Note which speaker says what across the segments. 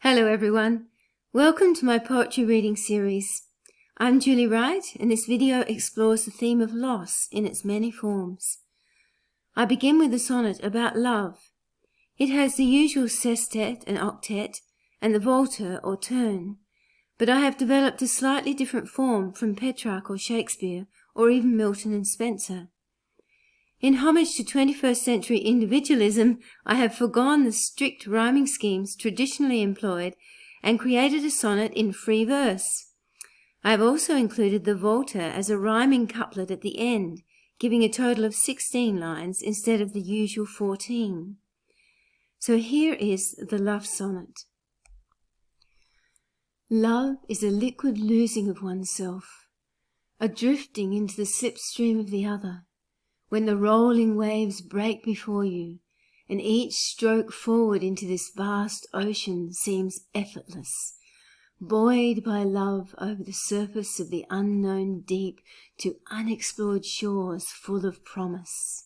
Speaker 1: Hello everyone, welcome to my poetry reading series. I'm Julie Wright and this video explores the theme of loss in its many forms. I begin with a sonnet about love. It has the usual sestet and octet and the volta or turn, but I have developed a slightly different form from Petrarch or Shakespeare or even Milton and Spencer. In homage to 21st century individualism, I have forgone the strict rhyming schemes traditionally employed and created a sonnet in free verse. I have also included the volta as a rhyming couplet at the end, giving a total of 16 lines instead of the usual 14. So here is the love sonnet. Love is a liquid losing of oneself, a drifting into the slipstream of the other, when the rolling waves break before you, and each stroke forward into this vast ocean seems effortless, buoyed by love over the surface of the unknown deep to unexplored shores full of promise.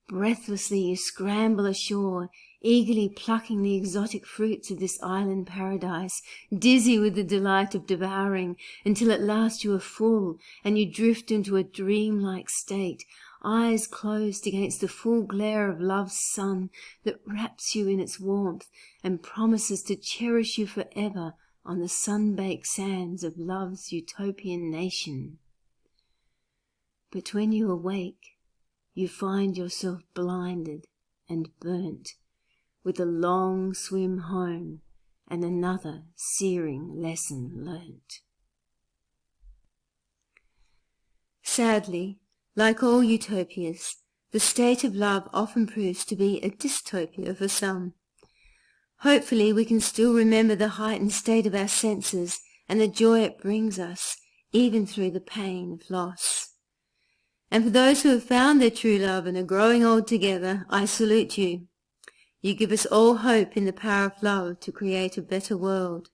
Speaker 1: Breathlessly you scramble ashore, eagerly plucking the exotic fruits of this island paradise, dizzy with the delight of devouring, until at last you are full, and you drift into a dreamlike state, eyes closed against the full glare of love's sun that wraps you in its warmth and promises to cherish you forever on the sun-baked sands of love's utopian nation. But when you awake, you find yourself blinded and burnt, with a long swim home and another searing lesson learnt. Sadly, like all utopias, the state of love often proves to be a dystopia for some. Hopefully we can still remember the heightened state of our senses and the joy it brings us, even through the pain of loss. And for those who have found their true love and are growing old together, I salute you. You give us all hope in the power of love to create a better world.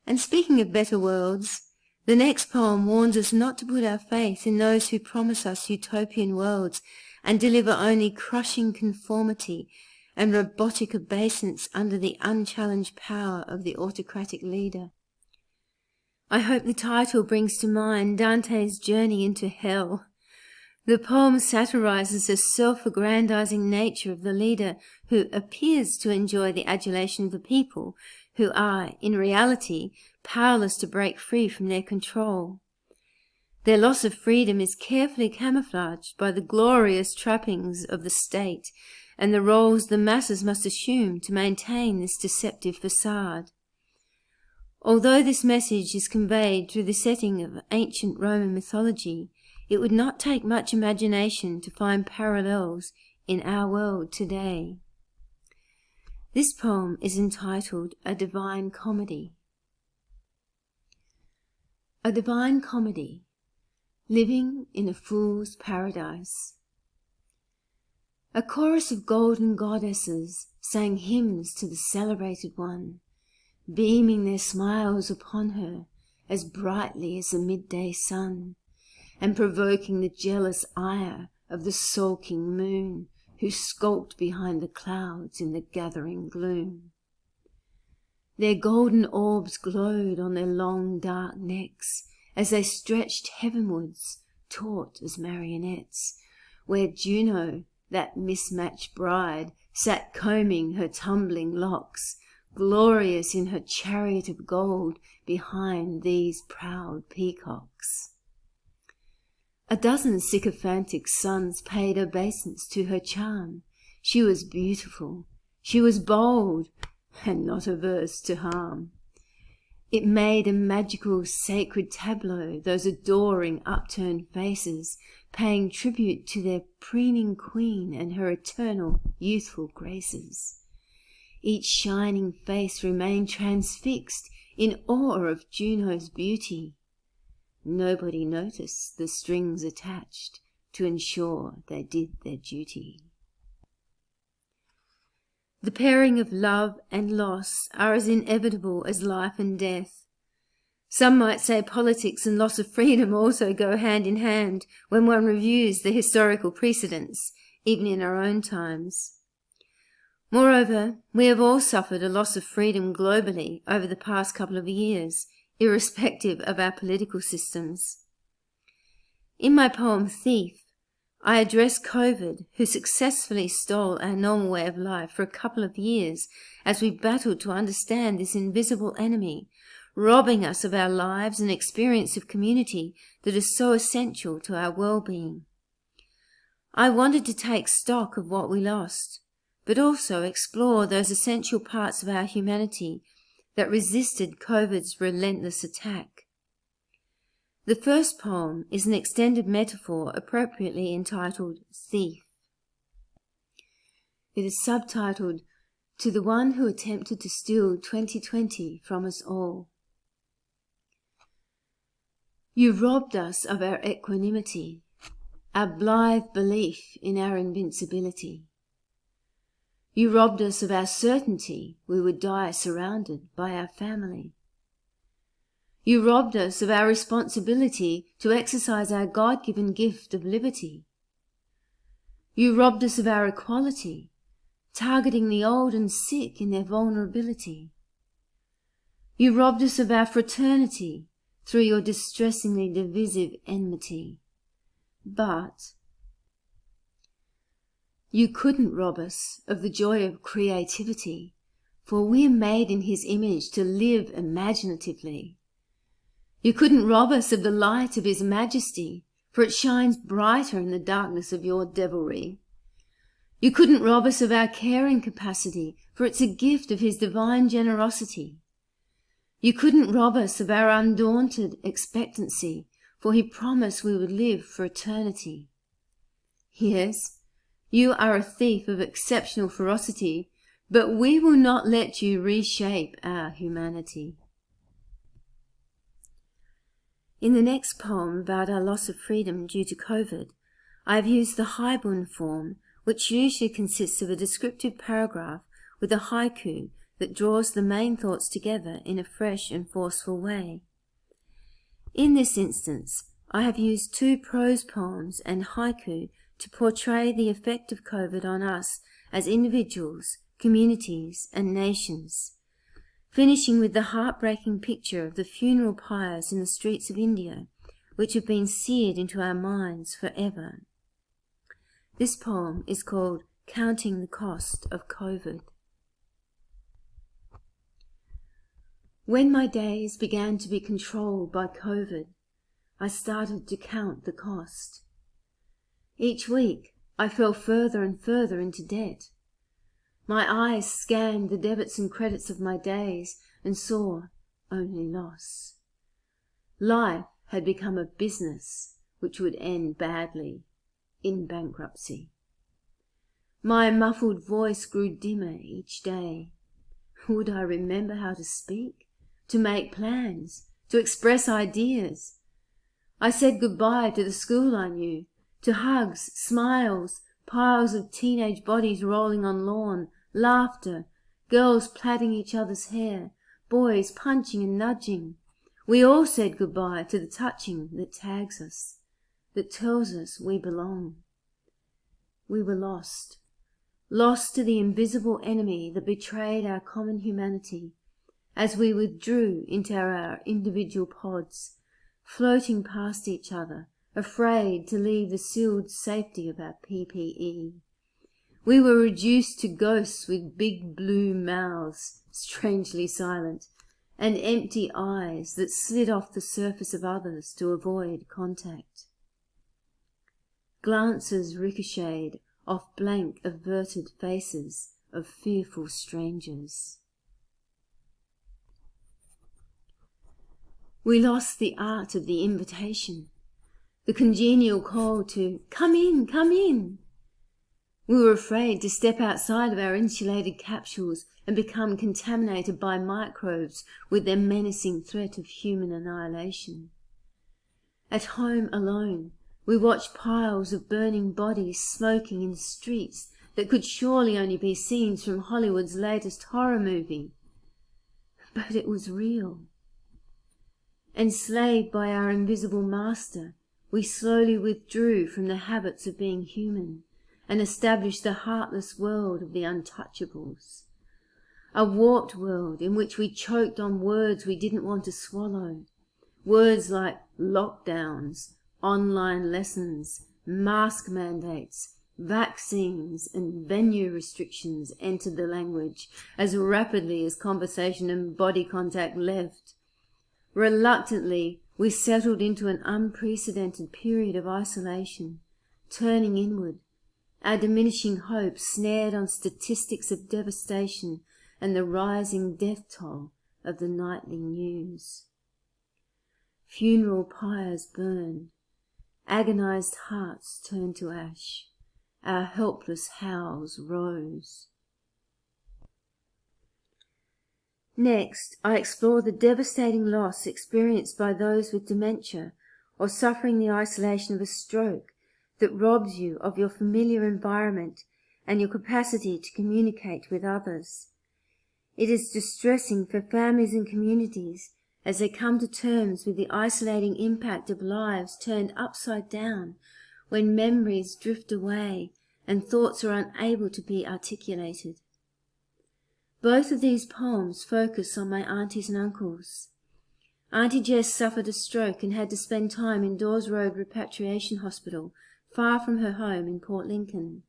Speaker 1: And speaking of better worlds, the next poem warns us not to put our faith in those who promise us utopian worlds and deliver only crushing conformity and robotic obeisance under the unchallenged power of the autocratic leader. I hope the title brings to mind Dante's journey into hell. The poem satirizes the self-aggrandizing nature of the leader who appears to enjoy the adulation of the people, who are, in reality, powerless to break free from their control. Their loss of freedom is carefully camouflaged by the glorious trappings of the state and the roles the masses must assume to maintain this deceptive facade. Although this message is conveyed through the setting of ancient Roman mythology, it would not take much imagination to find parallels in our world today. This poem is entitled A Divine Comedy. A divine comedy, living in a fool's paradise. A chorus of golden goddesses sang hymns to the celebrated one, beaming their smiles upon her as brightly as the midday sun, and provoking the jealous ire of the sulking moon, who skulked behind the clouds in the gathering gloom. Their golden orbs glowed on their long dark necks as they stretched heavenwards, taut as marionettes, where Juno, that mismatched bride, sat combing her tumbling locks, glorious in her chariot of gold behind these proud peacocks. A dozen sycophantic sons paid obeisance to her charm. She was beautiful, she was bold, and not averse to harm. It made a magical sacred tableau, those adoring upturned faces, paying tribute to their preening queen and her eternal youthful graces. Each shining face remained transfixed in awe of Juno's beauty. Nobody noticed the strings attached to ensure they did their duty. The pairing of love and loss are as inevitable as life and death. Some might say politics and loss of freedom also go hand in hand when one reviews the historical precedents, even in our own times. Moreover, we have all suffered a loss of freedom globally over the past couple of years, irrespective of our political systems. In my poem Thief, I address Covert, who successfully stole our normal way of life for a couple of years as we battled to understand this invisible enemy, robbing us of our lives and experience of community that is so essential to our well-being. I wanted to take stock of what we lost, but also explore those essential parts of our humanity that resisted Covert's relentless attack. The first poem is an extended metaphor appropriately entitled Thief. It is subtitled, To the One Who Attempted to Steal 2020 from Us All. You robbed us of our equanimity, our blithe belief in our invincibility. You robbed us of our certainty we would die surrounded by our family. You robbed us of our responsibility to exercise our God-given gift of liberty. You robbed us of our equality, targeting the old and sick in their vulnerability. You robbed us of our fraternity through your distressingly divisive enmity. But you couldn't rob us of the joy of creativity, for we are made in his image to live imaginatively. You couldn't rob us of the light of his majesty, for it shines brighter in the darkness of your devilry. You couldn't rob us of our caring capacity, for it's a gift of his divine generosity. You couldn't rob us of our undaunted expectancy, for he promised we would live for eternity. Yes, you are a thief of exceptional ferocity, but we will not let you reshape our humanity. In the next poem about our loss of freedom due to Covert, I have used the haibun form, which usually consists of a descriptive paragraph with a haiku that draws the main thoughts together in a fresh and forceful way. In this instance, I have used 2 prose poems and haiku to portray the effect of Covert on us as individuals, communities, and nations, finishing with the heartbreaking picture of the funeral pyres in the streets of India, which have been seared into our minds forever. This poem is called Counting the Cost of Covert. When my days began to be controlled by Covert, I started to count the cost. Each week, I fell further and further into debt. My eyes scanned the debits and credits of my days and saw only loss. Life had become a business which would end badly, in bankruptcy. My muffled voice grew dimmer each day. Would I remember how to speak, to make plans, to express ideas? I said goodbye to the school I knew, to hugs, smiles, piles of teenage bodies rolling on lawn, laughter, girls plaiting each other's hair, boys punching and nudging. We all said goodbye to the touching that tags us, that tells us we belong. We were lost to the invisible enemy that betrayed our common humanity as we withdrew into our individual pods, floating past each other, afraid to leave the sealed safety of our PPE. We were reduced to ghosts with big blue mouths, strangely silent, and empty eyes that slid off the surface of others to avoid contact. Glances ricocheted off blank, averted faces of fearful strangers. We lost the art of the invitation, the congenial call to come in, come in. We were afraid to step outside of our insulated capsules and become contaminated by microbes with their menacing threat of human annihilation. At home alone, we watched piles of burning bodies smoking in streets that could surely only be scenes from Hollywood's latest horror movie. But it was real. Enslaved by our invisible master, we slowly withdrew from the habits of being human, and establish the heartless world of the untouchables. A warped world in which we choked on words we didn't want to swallow. Words like lockdowns, online lessons, mask mandates, vaccines and venue restrictions entered the language as rapidly as conversation and body contact left. Reluctantly, we settled into an unprecedented period of isolation, turning inward, our diminishing hopes snared on statistics of devastation and the rising death toll of the nightly news. Funeral pyres burned, agonized hearts turned to ash, our helpless howls rose. Next, I explore the devastating loss experienced by those with dementia or suffering the isolation of a stroke that robs you of your familiar environment and your capacity to communicate with others. It is distressing for families and communities as they come to terms with the isolating impact of lives turned upside down when memories drift away and thoughts are unable to be articulated. Both of these poems focus on my aunties and uncles. Auntie Jess suffered a stroke and had to spend time in Dawes Road Repatriation Hospital, far from her home in Port Lincoln.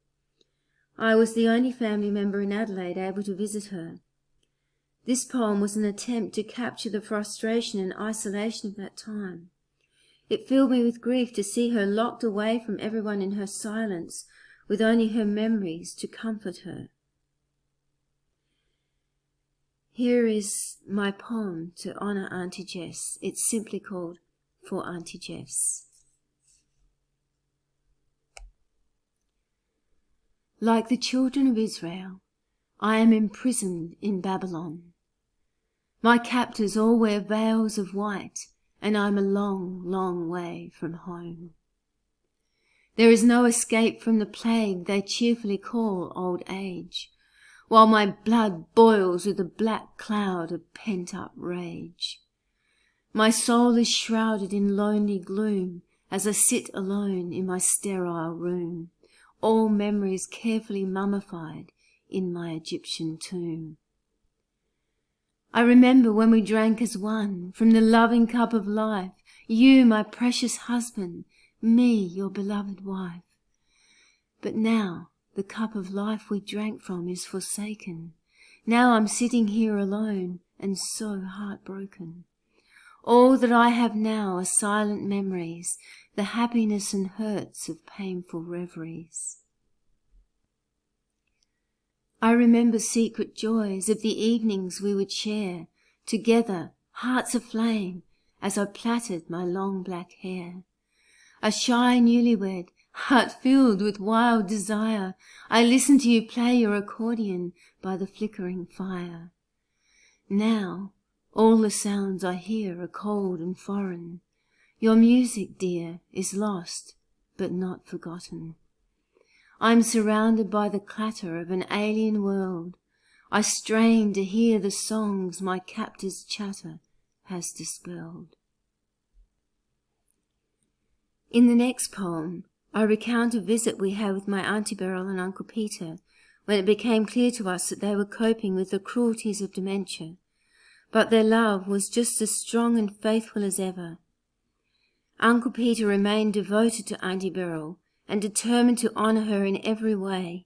Speaker 1: I was the only family member in Adelaide able to visit her. This poem was an attempt to capture the frustration and isolation of that time. It filled me with grief to see her locked away from everyone in her silence, with only her memories to comfort her. Here is my poem to honour Auntie Jess. It's simply called For Auntie Jess. Like the children of Israel, I am imprisoned in Babylon. My captors all wear veils of white, and I'm a long, long way from home. There is no escape from the plague they cheerfully call old age, while my blood boils with a black cloud of pent-up rage. My soul is shrouded in lonely gloom as I sit alone in my sterile room, all memories carefully mummified in my Egyptian tomb. I remember when we drank as one from the loving cup of life, you, my precious husband, me, your beloved wife. But now the cup of life we drank from is forsaken. Now I'm sitting here alone and so heartbroken. All that I have now are silent memories, the happiness and hurts of painful reveries. I remember secret joys of the evenings we would share, together, hearts aflame, as I plaited my long black hair. A shy newlywed, heart filled with wild desire, I listened to you play your accordion by the flickering fire. Now, all the sounds I hear are cold and foreign. Your music, dear, is lost, but not forgotten. I'm surrounded by the clatter of an alien world. I strain to hear the songs my captor's chatter has dispelled. In the next poem, I recount a visit we had with my Auntie Beryl and Uncle Peter, when it became clear to us that they were coping with the cruelties of dementia, but their love was just as strong and faithful as ever. Uncle Peter remained devoted to Auntie Beryl and determined to honour her in every way,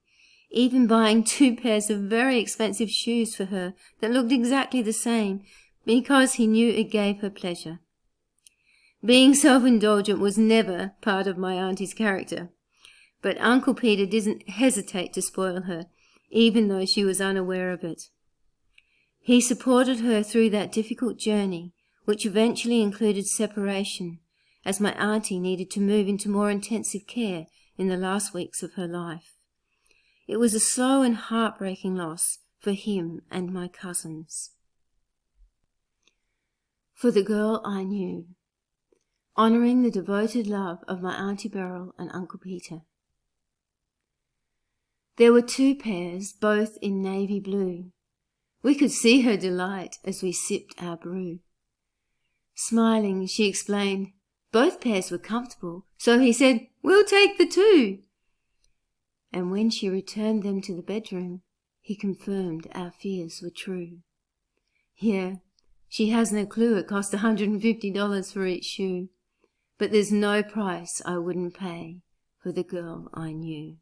Speaker 1: even buying 2 pairs of very expensive shoes for her that looked exactly the same, because he knew it gave her pleasure. Being self-indulgent was never part of my auntie's character, but Uncle Peter didn't hesitate to spoil her, even though she was unaware of it. He supported her through that difficult journey, which eventually included separation, as my auntie needed to move into more intensive care in the last weeks of her life. It was a slow and heartbreaking loss for him and my cousins. For the girl I knew, honouring the devoted love of my Auntie Beryl and Uncle Peter. There were 2 pairs, both in navy blue. We could see her delight as we sipped our brew. Smiling, she explained, both pairs were comfortable, so he said, "We'll take the 2." and when she returned them to the bedroom, he confirmed our fears were true. Yeah, she has no clue it cost $150 for each shoe, but there's no price I wouldn't pay for the girl I knew.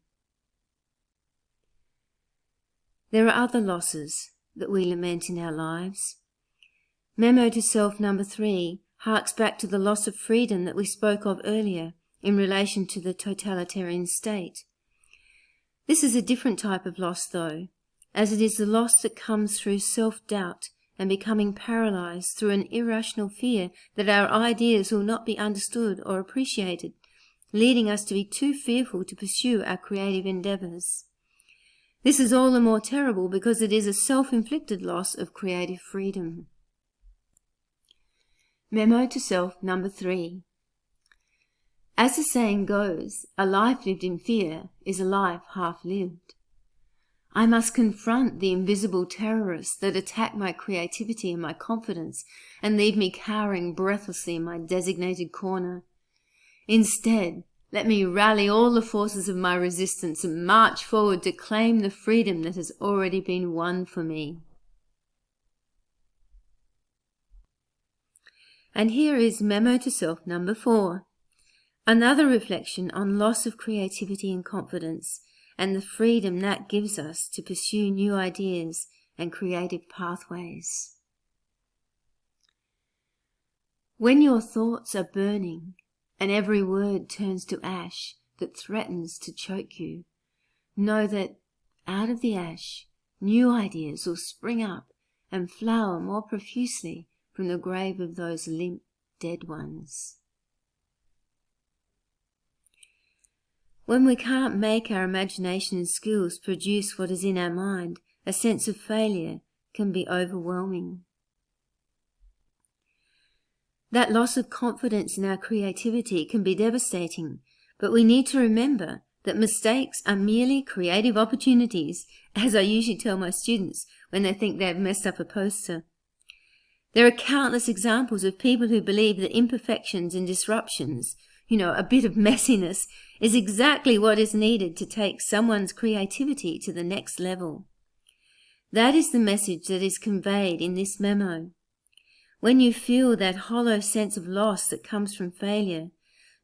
Speaker 1: There are other losses that we lament in our lives. Memo to self number 3 harks back to the loss of freedom that we spoke of earlier in relation to the totalitarian state. This is a different type of loss, though, as it is the loss that comes through self-doubt and becoming paralyzed through an irrational fear that our ideas will not be understood or appreciated, leading us to be too fearful to pursue our creative endeavors. This is all the more terrible because it is a self-inflicted loss of creative freedom. Memo to self number 3. As the saying goes, a life lived in fear is a life half lived. I must confront the invisible terrorists that attack my creativity and my confidence and leave me cowering breathlessly in my designated corner. Instead, let me rally all the forces of my resistance and march forward to claim the freedom that has already been won for me. And here is Memo to self number 4. Another reflection on loss of creativity and confidence and the freedom that gives us to pursue new ideas and creative pathways. When your thoughts are burning and every word turns to ash that threatens to choke you, know that out of the ash, new ideas will spring up and flower more profusely from the grave of those limp, dead ones. When we can't make our imagination and skills produce what is in our mind, a sense of failure can be overwhelming. That loss of confidence in our creativity can be devastating, but we need to remember that mistakes are merely creative opportunities, as I usually tell my students when they think they've messed up a poster. There are countless examples of people who believe that imperfections and disruptions, a bit of messiness, is exactly what is needed to take someone's creativity to the next level. That is the message that is conveyed in this memo. When you feel that hollow sense of loss that comes from failure,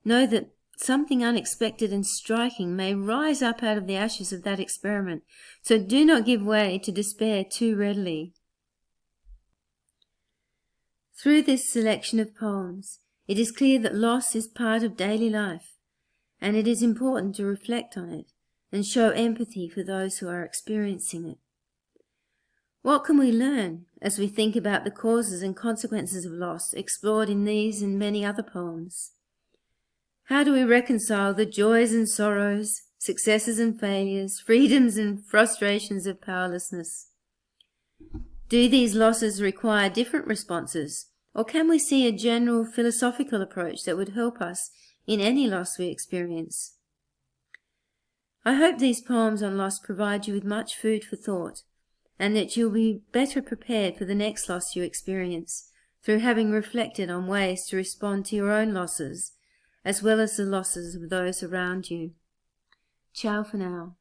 Speaker 1: know that something unexpected and striking may rise up out of the ashes of that experiment, so do not give way to despair too readily. Through this selection of poems, it is clear that loss is part of daily life, and it is important to reflect on it and show empathy for those who are experiencing it. What can we learn as we think about the causes and consequences of loss explored in these and many other poems? How do we reconcile the joys and sorrows, successes and failures, freedoms and frustrations of powerlessness? Do these losses require different responses, or can we see a general philosophical approach that would help us in any loss we experience? I hope these poems on loss provide you with much food for thought, and that you'll be better prepared for the next loss you experience through having reflected on ways to respond to your own losses, as well as the losses of those around you. Ciao for now.